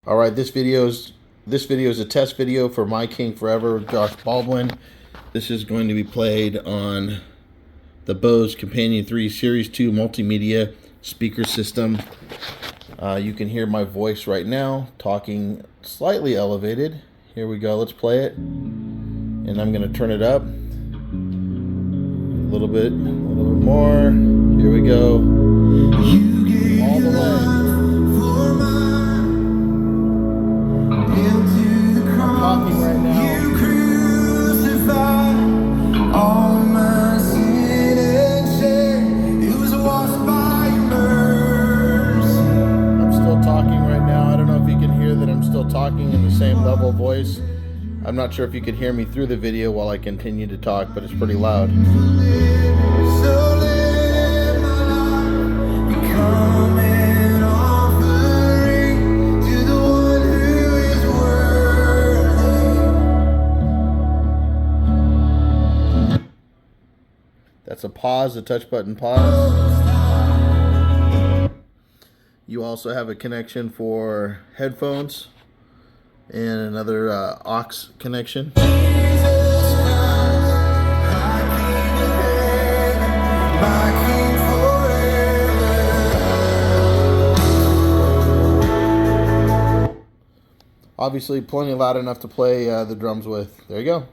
All right, this video is a test video for My King Forever with Josh Baldwin. This is going to be played on the Bose Companion 3 Series 2 Multimedia speaker system. You can hear my voice right now, talking slightly elevated. Here we go, let's play it. And I'm going to turn it up a little bit more. Here we go. All the way. Talking right now. You crucified all my sin and shame. It was washed by your mercy. I'm still talking right now. I don't know if you can hear that I'm still talking in the same level voice. I'm not sure if you can hear me through the video while I continue to talk, but it's pretty loud. So let my life become an offering to the one who is worthy. That's a pause, a touch button pause. You also have a connection for headphones and another aux connection. Obviously plenty loud enough to play the drums with. There you go.